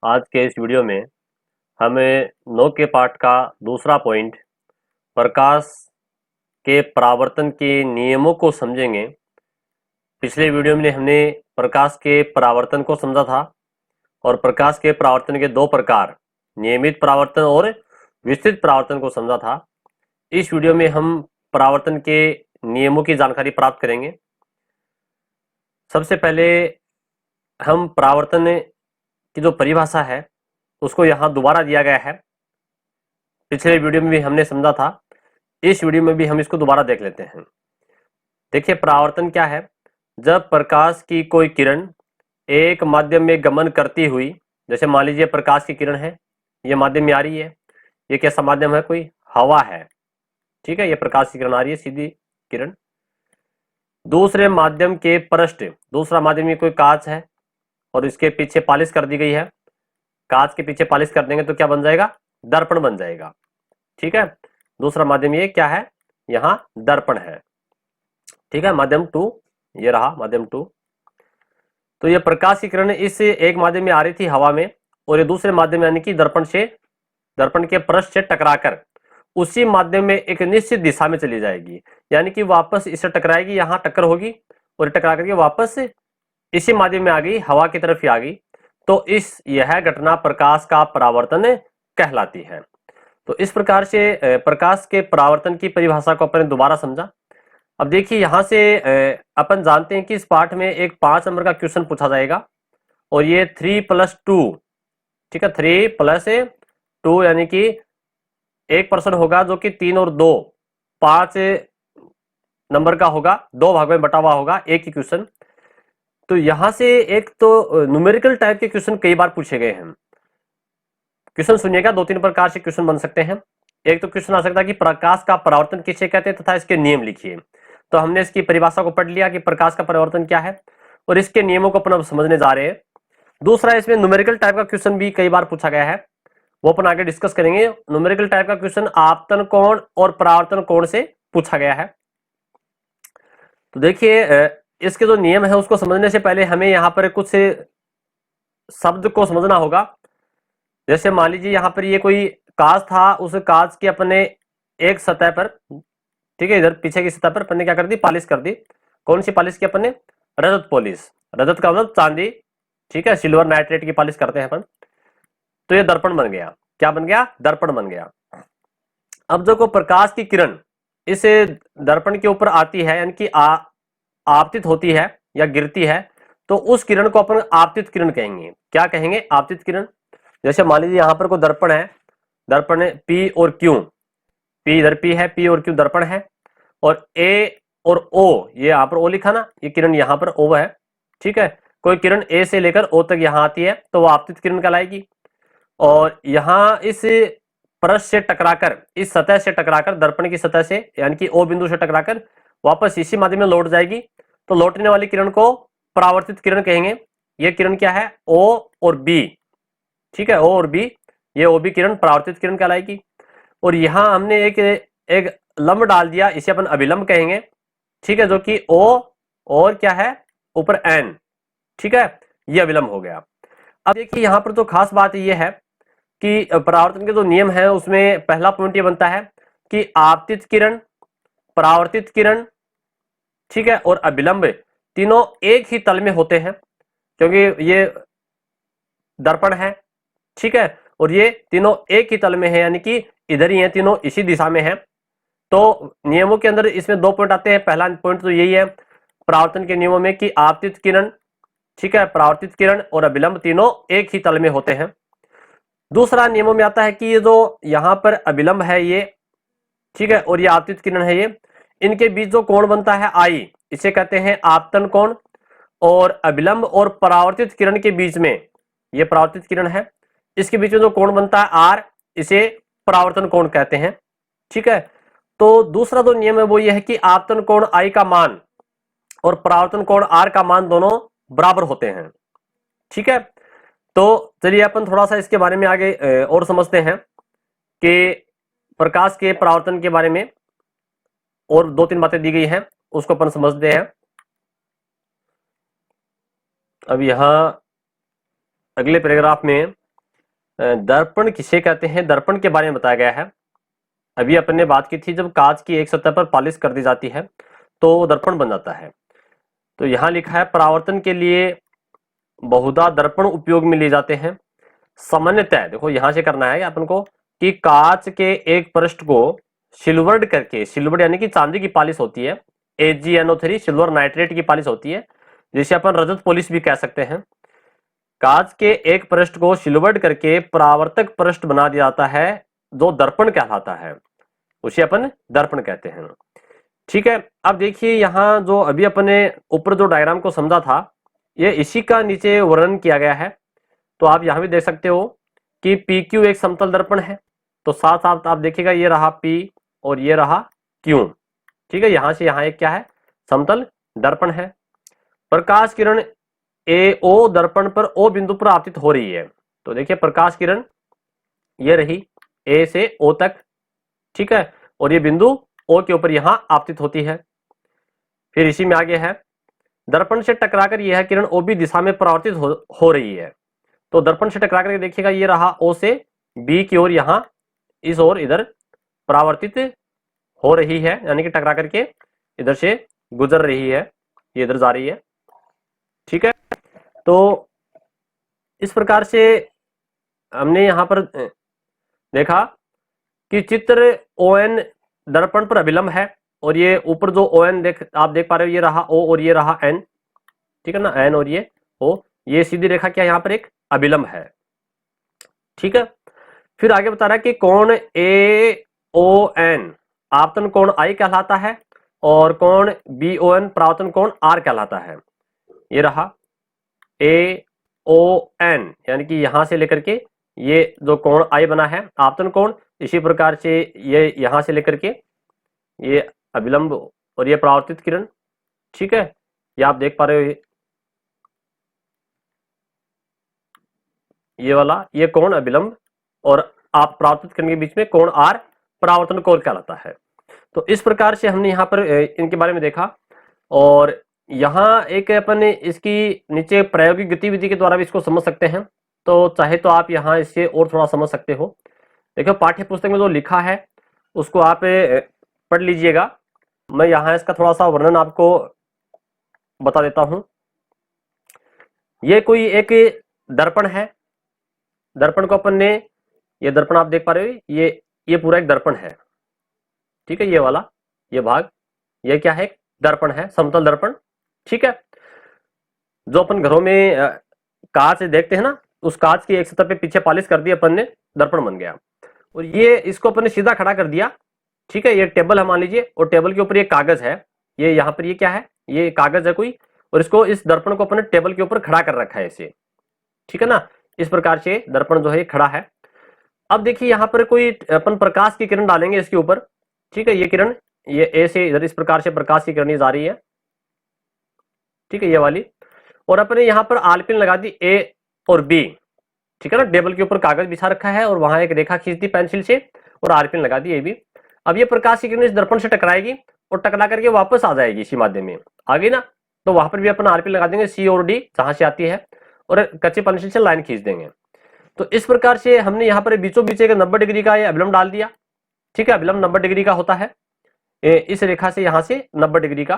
आज के इस वीडियो में हमें 9 के पाठ का दूसरा पॉइंट प्रकाश के परावर्तन के नियमों को समझेंगे। पिछले वीडियो में हमने प्रकाश के परावर्तन को समझा था और प्रकाश के परावर्तन के दो प्रकार नियमित परावर्तन और विस्तृत परावर्तन को समझा था। इस वीडियो में हम परावर्तन के नियमों की जानकारी प्राप्त करेंगे। सबसे पहले हम परावर्तन की जो परिभाषा है उसको यहाँ दोबारा दिया गया है। पिछले वीडियो में भी हमने समझा था, इस वीडियो में भी हम इसको दोबारा देख लेते हैं। देखिए, परावर्तन क्या है। जब प्रकाश की कोई किरण एक माध्यम में गमन करती हुई, जैसे मान लीजिए प्रकाश की किरण है, ये माध्यम में आ रही है, ये कैसा माध्यम है, कोई हवा है, ठीक है। ये प्रकाश की किरण आ रही है, सीधी किरण। दूसरे माध्यम के पृष्ठ, दूसरा माध्यम में कोई कांच है और इसके पीछे पॉलिश कर दी गई है। कांच के पीछे पॉलिश कर देंगे तो क्या बन जाएगा, दर्पण बन जाएगा, ठीक है। दूसरा माध्यम ये क्या है, यहाँ दर्पण है, ठीक है। माध्यम 2 ये रहा, माध्यम 2। तो ये प्रकाश की किरण इस एक माध्यम में आ रही थी हवा में, और ये दूसरे माध्यम यानी कि दर्पण के पृष्ठ से टकराकर उसी माध्यम में एक निश्चित दिशा में चली जाएगी, यानी कि वापस इससे टकराएगी, यहाँ टक्कर होगी और टकरा करके वापस इसी माध्यम में आ गई, हवा की तरफ ही आ गई। तो यह घटना प्रकाश का परावर्तन कहलाती है। तो इस प्रकार से प्रकाश के परावर्तन की परिभाषा को अपन दोबारा समझा। अब देखिए, यहां से अपन जानते हैं कि इस पाठ में एक 5 नंबर का क्वेश्चन पूछा जाएगा और ये 3+2, ठीक है, 3+2 यानी कि एक प्रश्न होगा जो कि 3 और 2 5 नंबर का होगा, 2 भाग में बटा हुआ होगा, एक ही क्वेश्चन। तो यहां से एक तो न्यूमेरिकल टाइप के क्वेश्चन कई बार पूछे गए हैं। क्वेश्चन सुनिएगा, 2-3 प्रकार से क्वेश्चन बन सकते हैं। एक तो क्वेश्चन आ सकता है कि प्रकाश का परावर्तन किसे कहते हैं तथा इसके नियम लिखिए। तो हमने इसकी परिभाषा को पढ़ लिया कि प्रकाश का परावर्तन क्या है और इसके नियमों को अपन अब समझने जा रहे हैं। दूसरा, इसमें न्यूमेरिकल टाइप का क्वेश्चन भी कई बार पूछा गया है, वो अपन आगे डिस्कस करेंगे। न्यूमेरिकल टाइप का क्वेश्चन आपतन कोण और परावर्तन कोण से पूछा गया है। तो देखिए, इसके जो नियम है उसको समझने से पहले हमें यहाँ पर कुछ शब्द को समझना होगा। जैसे मान लीजिए यहाँ पर ये कोई कांच था, उस कांच के अपने एक सतह पर, ठीक है, इधर पीछे की सतह पर अपन ने क्या कर दी, पॉलिश कर दी। कौन सी पॉलिश की अपन ने, रजत पॉलिश। रजत का मतलब चांदी, ठीक है, सिल्वर नाइट्रेट की पॉलिश करते हैं अपन। तो ये दर्पण बन गया, क्या बन गया, दर्पण बन गया। अब जो को प्रकाश की किरण इस दर्पण के ऊपर आती है, यानी कि आपतित होती है या गिरती है, तो उस किरण को अपन आपतित किरण कहेंगे। क्या कहेंगे, आपतित किरण। जैसे मान लीजिए यहाँ पर कोई दर्पण है, दर्पण है P और Q, P इधर P है, P और Q दर्पण है, और A और O, ये यहाँ पर O लिखा ना, ये किरण यहाँ पर O है, ठीक है। कोई किरण A से लेकर O तक यहाँ आती है तो वो आपतित किरण कहलाएगी। और यहाँ इस पृष्ठ से टकराकर, इस सतह से टकराकर, दर्पण की सतह से यानी कि O बिंदु से टकराकर वापस इसी माध्यम में लौट जाएगी, तो लौटने वाली किरण को परावर्तित किरण कहेंगे। ये किरण क्या है, O और B, ठीक है, O और B, ये O B किरण परावर्तित किरण कहलाएगी। और यहां हमने एक लंब डाल दिया, इसे अपन अभिलंब कहेंगे, ठीक है, जो कि O और क्या है, ऊपर N, ठीक है, ये अभिलंब हो गया। अब देखिए यहां पर तो खास बात ये है कि परावर्तन के जो नियम है उसमें पहला पॉइंट ये बनता है कि आपतित किरण, परावर्तित किरण, ठीक है, और अभिलंब तीनों एक ही तल में होते हैं, क्योंकि ये दर्पण है, ठीक है, और ये तीनों एक ही तल में है, यानी कि इधर ही है, तीनों इसी दिशा में है। तो नियमों के अंदर इसमें 2 पॉइंट आते हैं। पहला पॉइंट तो यही है परावर्तन के नियमों में कि आपतित किरण, ठीक है, परावर्तित किरण और अभिलंब तीनों एक ही तल में होते हैं। दूसरा नियमों में आता है कि ये जो यहां पर अभिलंब है ये, ठीक है, और ये आपतित किरण है, ये इनके बीच जो कोण बनता है I, इसे कहते हैं आपतन कोण। और अभिलंब और परावर्तित किरण के बीच में, ये परावर्तित किरण है, इसके बीच में जो कोण बनता है R, इसे परावर्तन कोण कहते हैं, ठीक है। तो दूसरा जो नियम है वो ये है कि आपतन कोण I का मान और परावर्तन कोण R का मान दोनों बराबर होते हैं, ठीक है। तो चलिए अपन थोड़ा सा इसके बारे में आगे और समझते हैं कि प्रकाश के परावर्तन के बारे में और 2-3 बातें दी गई हैं, उसको अपन समझते हैं। अब यहां अगले पैराग्राफ में दर्पण किसे कहते हैं, दर्पण के बारे में बताया गया है। अभी अपन ने बात की थी जब कांच की एक सतह पर पॉलिश कर दी जाती है तो वो दर्पण बन जाता है। तो यहाँ लिखा है परावर्तन के लिए बहुधा दर्पण उपयोग में लिए जाते हैं। सामान्यतः देखो यहां से करना है अपन को कि कांच के एक पृष्ठ को सिल्वर्ड करके, सिल्वर्ड यानी कि चांदी की पॉलिश होती है, AgNO3 सिल्वर नाइट्रेट की पॉलिश होती है, जिसे अपन रजत पॉलिश भी कह सकते हैं। कांच के एक पृष्ठ को सिल्वर्ड करके परावर्तक पृष्ठ बना दिया जाता है जो दर्पण कहलाता है, उसे अपन दर्पण कहते हैं। ठीक है, अब देखिए यहाँ जो अभी अपने ऊपर जो डायग्राम को समझा था ये इसी का नीचे वर्णन किया गया है। तो आप यहां भी देख सकते हो कि PQ एक समतल दर्पण है, तो साथ साथ आप देखिएगा ये रहा P और ये रहा Q। ठीक है, यहां से यहां एक क्या है, समतल दर्पण है। प्रकाश किरण AO दर्पण पर O बिंदु पर आपतित हो रही है। तो देखिए प्रकाश किरण ये रही A से O तक, ठीक है, और ये बिंदु O के ऊपर यहां आपतित होती है। फिर इसी में आगे है दर्पण से टकराकर यह किरण OB दिशा में परावर्तित हो रही है। तो दर्पण से टकरा करके देखिएगा ये रहा O से B की ओर, यहां इस ओर इधर परावर्तित हो रही है, यानी कि टकरा करके इधर से गुजर रही है, ये इधर जा रही है। ठीक है, तो इस प्रकार से हमने यहां पर देखा कि चित्र ON दर्पण पर अभिलंब है, और ये ऊपर जो ON आप देख पा रहे हो ये रहा O और ये रहा N, ठीक है ना, N और ये O, ये सीधी रेखा क्या यहाँ पर एक अभिलंब है। ठीक है, फिर आगे बता रहा है कि कोण AON आपतन कोण I कहलाता है और कोण BON परावर्तन कोण R कहलाता है। ये रहा AON यानी कि यहां से लेकर के ये जो कोण I बना है आपतन कोण, इसी प्रकार से ये यहां से लेकर के ये अभिलंब और ये परावर्तित किरण। ठीक है, ये आप देख पा रहे हो ये वाला, ये कोण अभिलंब और आप परावर्तित किरण के बीच में कोण R परावर्तन कोण कहलाता है। तो इस प्रकार से हमने यहाँ पर इनके बारे में देखा, और यहाँ एक अपन इसकी नीचे प्रायोगिक गतिविधि के द्वारा भी इसको समझ सकते हैं। तो चाहे तो आप यहाँ इससे और थोड़ा समझ सकते हो। देखो पाठ्य पुस्तक में जो लिखा है उसको आप पढ़ लीजिएगा। मैं यहाँ इसका थोड़ा सा वर्णन आपको बता देता हूं। ये कोई एक दर्पण है, दर्पण को अपन ने, ये दर्पण आप देख पा रहे हो, ये पूरा एक दर्पण है। ठीक है, ये वाला ये भाग ये क्या है, दर्पण है, समतल दर्पण। ठीक है, जो अपन घरों में कांच देखते हैं ना, उस कांच की एक सतह पे पीछे पॉलिश कर दी अपन ने, दर्पण बन गया। और ये इसको अपन ने सीधा खड़ा कर दिया। ठीक है, ये टेबल है मान लीजिए, और टेबल के ऊपर ये कागज है, ये यहाँ पर ये क्या है, ये कागज है कोई, और इसको इस दर्पण को अपन ने टेबल के ऊपर खड़ा कर रखा है इसे। ठीक है ना, इस प्रकार से दर्पण जो है खड़ा है। अब देखिए यहाँ पर कोई अपन प्रकाश की किरण डालेंगे इसके ऊपर। ठीक है, ये किरण ये A से इधर इस प्रकार से प्रकाश की किरण जा रही है। ठीक है, ये वाली, और अपने यहाँ पर आलपिन लगा दी A और B। ठीक है ना, टेबल के ऊपर कागज बिछा रखा है और वहां एक रेखा खींच दी पेंसिल से और आलपिन लगा दी A B। अब ये प्रकाश की किरण इस दर्पण से टकराएगी और टकरा करके वापस आ जाएगी इसी माध्यम में, आ गई ना, तो वहां पर भी अपन आलपिन लगा देंगे C और D जहां से आती है, और कच्ची पेंसिल से लाइन खींच देंगे। तो इस प्रकार से हमने यहाँ पर बीचों बीच एक 90 डिग्री का ये अभिलंब डाल दिया। ठीक है, अभिलंब 90 डिग्री का होता है इस रेखा से यहाँ से 90 डिग्री का।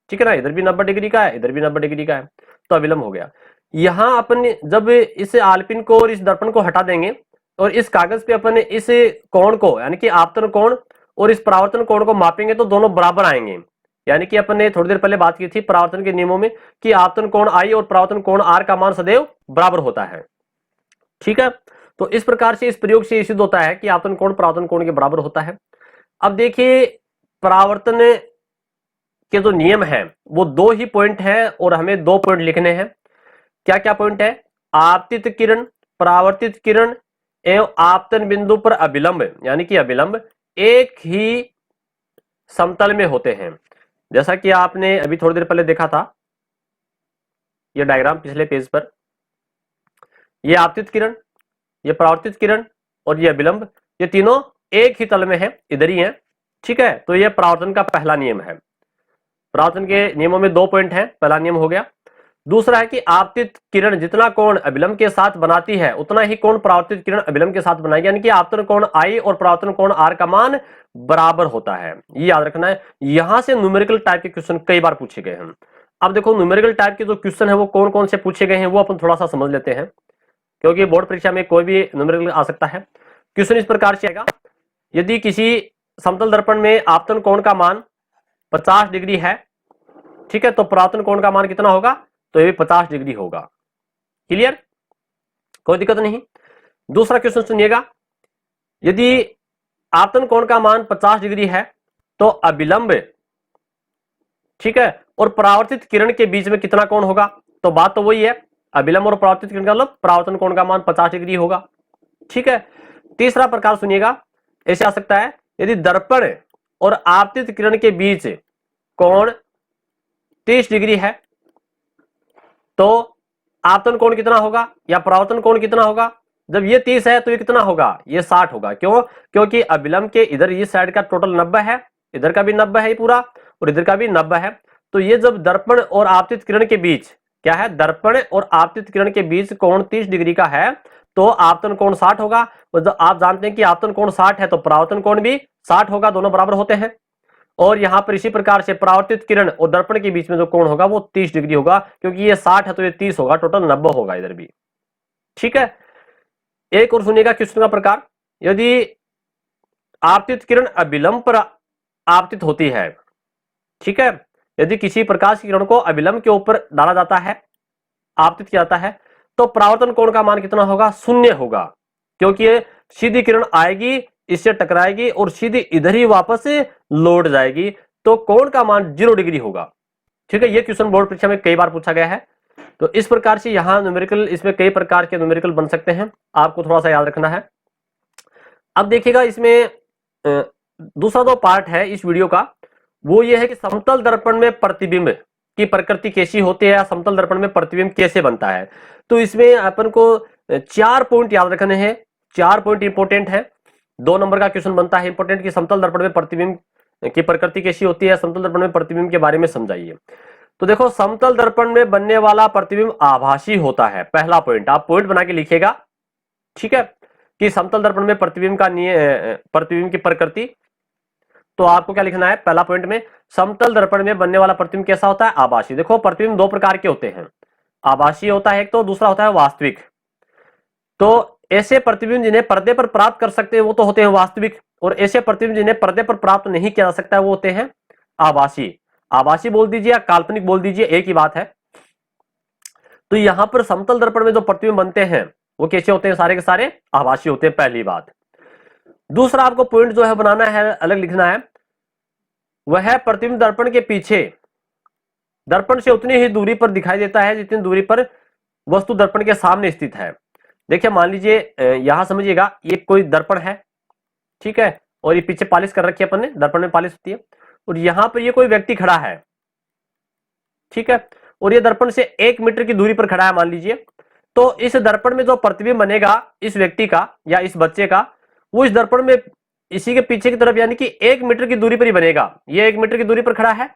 ठीक है ना, इधर भी 90 डिग्री का है, इधर भी 90 डिग्री का है, तो अभिलंब हो गया। यहाँ अपन जब इस आलपिन को और इस दर्पण को हटा देंगे और इस कागज पे अपन इस कोण को यानी कि आपतन कोण और इस परावर्तन कोण को मापेंगे तो दोनों बराबर आएंगे। यानी कि अपन ने थोड़ी देर पहले बात की थी परावर्तन के नियमों में कि आपतन कोण I और परावर्तन कोण R का मान सदैव बराबर होता है। ठीक है, तो इस प्रकार से इस प्रयोग से सिद्ध होता है कि आपतन कोण परावर्तन कोण के बराबर होता है। अब देखिए परावर्तन के जो नियम है वो दो ही पॉइंट है और हमें 2 पॉइंट लिखने हैं। क्या क्या पॉइंट है, आपतित किरण, परावर्तित किरण एवं आपतन बिंदु पर अभिलंब यानी कि अभिलंब एक ही समतल में होते हैं। जैसा कि आपने अभी थोड़ी देर पहले देखा था ये डायग्राम पिछले पेज पर, ये आपतित किरण, ये परावर्तित किरण और ये अभिलंब, ये तीनों एक ही तल में है, इधर ही है। ठीक है, तो ये परावर्तन का पहला नियम है। परावर्तन के नियमों में 2 पॉइंट है, पहला नियम हो गया। दूसरा है कि आपतित किरण जितना कोण अभिलंब के साथ बनाती है उतना ही कोण परावर्तित किरण अभिलंब के साथ बनाएगी, यानी कि आपतन कोण I और परावर्तन कोण R का मान बराबर होता है, ये याद रखना है। यहां से न्यूमेरिकल टाइप के क्वेश्चन कई बार पूछे गए हैं। अब देखो न्यूमेरिकल टाइप के जो क्वेश्चन है वो कौन कौन से पूछे गए हैं वो अपन थोड़ा सा समझ लेते हैं, क्योंकि बोर्ड परीक्षा में कोई भी न्यूमेरिकल आ सकता है। क्वेश्चन इस प्रकार से आएगा, यदि किसी समतल दर्पण में आपतन कोण का मान 50 डिग्री है, ठीक है, तो परावर्तन कोण का मान कितना होगा, तो ये भी 50 डिग्री होगा। क्लियर, कोई दिक्कत नहीं। दूसरा क्वेश्चन सुनिएगा, यदि आपतन कोण का मान 50 डिग्री है तो अभिलंब, ठीक है, और परावर्तित किरण के बीच में कितना कोण होगा, तो बात तो वही है, अभिलंब और परावर्तित किरण का मतलब परावर्तन कोण का मान 50 डिग्री होगा, ठीक है। तीसरा प्रकार सुनिएगा, ऐसे आ सकता है, यदि दर्पण और आपतित किरण के बीच कोण 30 डिग्री है तो आपतन कोण कितना होगा या परावर्तन कोण कितना होगा, जब ये 30 है तो ये कितना होगा, ये 60 होगा। क्यों, क्योंकि अभिलंब के इधर इस साइड का टोटल 90 है, इधर का भी 90 है पूरा और इधर का भी 90 है, तो ये जब दर्पण और आपतित किरण के बीच क्या है, दर्पण और आपतित किरण के बीच कोण 30 डिग्री का है तो आपतन कोण 60 होगा। और जब आप जानते हैं कि आपतन कोण 60 है तो परावर्तन कोण भी 60 होगा, दोनों बराबर होते हैं। और यहां पर इसी प्रकार से परावर्तित किरण और दर्पण के बीच में जो कोण होगा वो 30 डिग्री होगा, क्योंकि ये 60 है तो ये 30 होगा, टोटल 90 होगा इधर भी, ठीक है। एक और सुनिएगा क्वेश्चन का प्रकार, यदि आपतित किरण अभिलंब पर आपतित होती है, ठीक है, यदि किसी प्रकाश की किरण को अभिलंब के ऊपर डाला जाता है, आपतित किया जाता है, तो परावर्तन कोण का मान कितना होगा, 0 होगा, क्योंकि ये सीधी किरण आएगी, इससे टकराएगी और सीधी इधर ही वापस लौट जाएगी, तो कोण का मान 0 डिग्री होगा, ठीक है। ये क्वेश्चन बोर्ड परीक्षा में कई बार पूछा गया है। तो इस प्रकार से यहां न्यूमेरिकल, इसमें कई प्रकार के न्यूमेरिकल बन सकते हैं, आपको थोड़ा सा याद रखना है। अब देखिएगा, इसमें दूसरा जो पार्ट है इस वीडियो का वो ये है कि समतल दर्पण में प्रतिबिंब की प्रकृति कैसी होती है या समतल दर्पण में प्रतिबिंब कैसे बनता है। तो इसमें अपन को 4 पॉइंट याद रखने हैं, 4 पॉइंट इंपोर्टेंट है। 2 नंबर का क्वेश्चन बनता है इंपोर्टेंट कि समतल दर्पण में प्रतिबिंब की प्रकृति कैसी होती है, समतल दर्पण में प्रतिबिंब के बारे में समझाइए। तो देखो, समतल दर्पण में बनने वाला प्रतिबिंब आभासी होता है, पहला पॉइंट आप पॉइंट बना के लिखिएगा, ठीक है, कि समतल दर्पण में प्रतिबिंब का प्रतिबिंब की प्रकृति। तो आपको क्या लिखना है, पहला पॉइंट में समतल दर्पण में बनने वाला प्रतिबिंब कैसा होता है, आभासी। देखो, प्रतिबिंब 2 प्रकार के होते हैं, आभासी होता है एक, तो दूसरा होता है वास्तविक। तो ऐसे प्रतिबिंब जिन्हें पर्दे पर प्राप्त कर सकते हैं वो तो होते हैं वास्तविक, और ऐसे प्रतिबिंब जिन्हें पर्दे पर प्राप्त नहीं किया जा सकता है वो होते हैं आभासी। आभासी बोल दीजिए या काल्पनिक बोल दीजिए, एक ही बात है। तो यहां पर समतल दर्पण में जो प्रतिबिंब बनते हैं वो कैसे होते हैं, सारे के सारे आभासी होते हैं, पहली बात। दूसरा आपको पॉइंट जो है बनाना है, अलग लिखना है, वह प्रतिबिंब दर्पण के पीछे दर्पण से उतनी ही दूरी पर दिखाई देता है जितनी दूरी पर वस्तु दर्पण के सामने स्थित है। देखिए, मान लीजिए यहां समझिएगा, ये कोई दर्पण है, ठीक है, और ये पीछे पॉलिश कर रखी है अपन ने, दर्पण में पॉलिश होती है, और यहां पर ये कोई व्यक्ति खड़ा है, ठीक है, और ये दर्पण से 1 मीटर की दूरी पर खड़ा है मान लीजिए। तो इस दर्पण में जो प्रतिबिंब बनेगा इस व्यक्ति का या इस बच्चे का, वो इस दर्पण में इसी के पीछे की तरफ यानी कि 1 मीटर की दूरी पर ही बनेगा। ये 1 मीटर की दूरी पर खड़ा है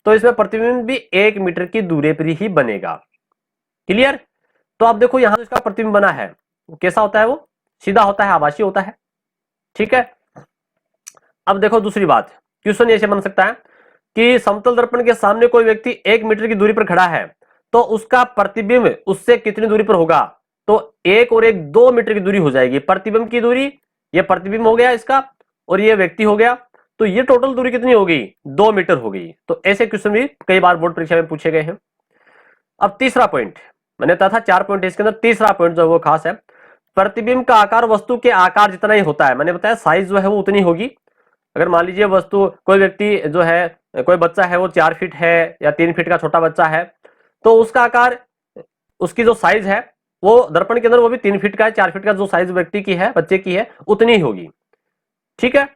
तो इसमें प्रतिबिंब भी 1 मीटर की दूरी पर ही बनेगा। क्लियर। तो आप देखो, यहां इसका प्रतिबिंब बना है, वो कैसा होता है, वो सीधा होता है, आभासी होता है, ठीक है। अब देखो दूसरी बात, क्वेश्चन ऐसे बन सकता है कि समतल दर्पण के सामने कोई व्यक्ति 1 मीटर की दूरी पर खड़ा है तो उसका प्रतिबिंब उससे कितनी दूरी पर होगा, तो 1 और 1 2 मीटर की दूरी हो जाएगी। प्रतिबिंब की दूरी, ये प्रतिबिंब हो गया इसका, और ये व्यक्ति हो गया, तो ये टोटल दूरी कितनी हो गई, 2 मीटर हो गई। तो ऐसे क्वेश्चन भी कई बार बोर्ड परीक्षा में पूछे गए हैं। अब तीसरा पॉइंट, मैंने कहा था 4 पॉइंट, इसके अंदर तीसरा पॉइंट जो है वो खास है, प्रतिबिंब का आकार वस्तु के आकार जितना ही होता है। मैंने बताया साइज जो है वो उतनी होगी। अगर मान लीजिए वस्तु, कोई व्यक्ति जो है, कोई बच्चा है वो 4 फीट है या 3 फीट का छोटा बच्चा है, तो उसका आकार, उसकी जो साइज है वो दर्पण के अंदर वो भी 3 फीट का है, 4 फीट का जो साइज व्यक्ति की है, बच्चे की है, उतनी ही होगी, ठीक है।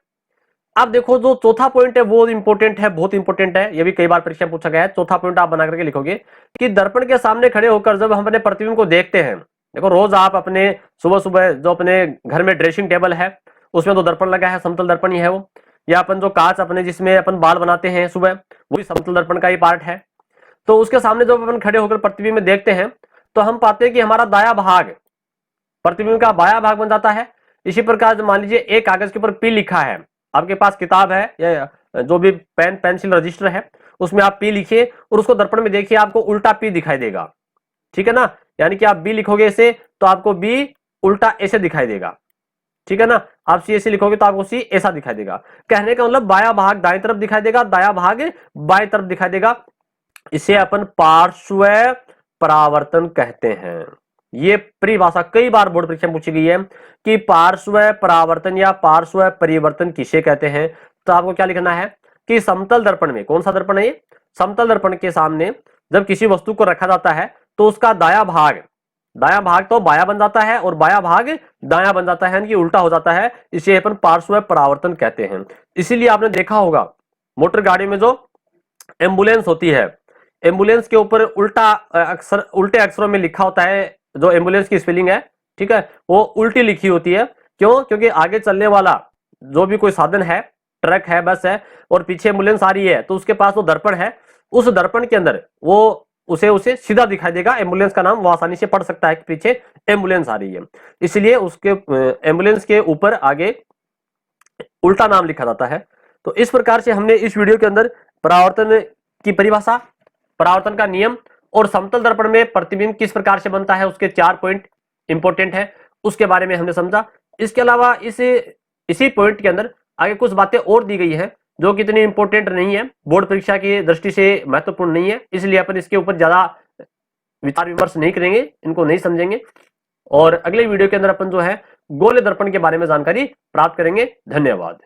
अब देखो, जो चौथा पॉइंट है वो इंपॉर्टेंट है, बहुत इंपॉर्टेंट है, ये भी कई बार परीक्षा में पूछा गया है। चौथा पॉइंट आप बना करके लिखोगे कि दर्पण के सामने खड़े होकर जब हम अपने प्रतिबिंब को देखते हैं, देखो रोज आप अपने सुबह सुबह जो अपने घर में ड्रेसिंग टेबल है उसमें तो दर्पण लगा है, समतल दर्पण ही है वो, या अपन जो कांच अपने जिसमें अपन बाल बनाते हैं सुबह, वो भी समतल दर्पण का ही पार्ट है। तो उसके सामने जब अपन खड़े होकर प्रतिबिंब में देखते हैं तो हम पाते हैं कि हमारा दाया भाग प्रतिबिंब का बाया भाग बन जाता है। इसी प्रकार मान लीजिए एक कागज के ऊपर पी लिखा है, आपके पास किताब है या जो भी पेन पेंसिल रजिस्टर है उसमें आप पी लिखिए और उसको दर्पण में देखिए, आपको उल्टा पी दिखाई देगा, ठीक है ना। यानी कि आप बी लिखोगे ऐसे तो आपको बी उल्टा ऐसे दिखाई देगा, ठीक है ना। आप सी ऐसे लिखोगे तो आपको सी ऐसा दिखाई देगा। कहने का मतलब बाया भाग दाएं तरफ दिखाई देगा, दाया भाग बाएं तरफ दिखाई देगा। इसे अपन पार्श्व परावर्तन कहते हैं। ये परिभाषा कई बार बोर्ड परीक्षा में पूछी गई है कि पार्श्व परावर्तन या पार्श्व परिवर्तन किसे कहते हैं। तो आपको क्या लिखना है कि समतल दर्पण में, कौन सा दर्पण है ये, समतल दर्पण के सामने जब किसी वस्तु को रखा जाता है तो उसका दाया भाग तो बाया बन जाता है और बाया भाग दाया बन जाता है, यानी कि उल्टा हो जाता है। इसे अपन पार्श्व परावर्तन कहते हैं। इसीलिए आपने देखा होगा मोटर गाड़ी में जो एम्बुलेंस होती है, एम्बुलेंस के ऊपर उल्टे अक्षरों में लिखा होता है, जो एम्बुलेंस की स्पेलिंग है, ठीक है, वो उल्टी लिखी होती है। क्यों? क्योंकि आगे चलने वाला जो भी कोई साधन है, ट्रक है, बस है, और पीछे एम्बुलेंस आ रही है तो उसके पास वो दर्पण है, उस दर्पण के अंदर वो उसे सीधा दिखाई देगा, एम्बुलेंस का नाम वो आसानी से पढ़ सकता है कि पीछे एम्बुलेंस आ रही है, इसलिए उसके एम्बुलेंस के ऊपर आगे उल्टा नाम लिखा जाता है। तो इस प्रकार से हमने इस वीडियो के अंदर परावर्तन की परिभाषा, परावर्तन का नियम और समतल दर्पण में प्रतिबिंब किस प्रकार से बनता है उसके 4 पॉइंट इंपॉर्टेंट है उसके बारे में हमने समझा। इसके अलावा इसी पॉइंट के अंदर आगे कुछ बातें और दी गई है जो कि इतनी इंपॉर्टेंट नहीं है, बोर्ड परीक्षा की दृष्टि से महत्वपूर्ण नहीं है, इसलिए अपन इसके ऊपर ज्यादा विचार विमर्श नहीं करेंगे, इनको नहीं समझेंगे। और अगले वीडियो के अंदर अपन जो है गोले दर्पण के बारे में जानकारी प्राप्त करेंगे। धन्यवाद।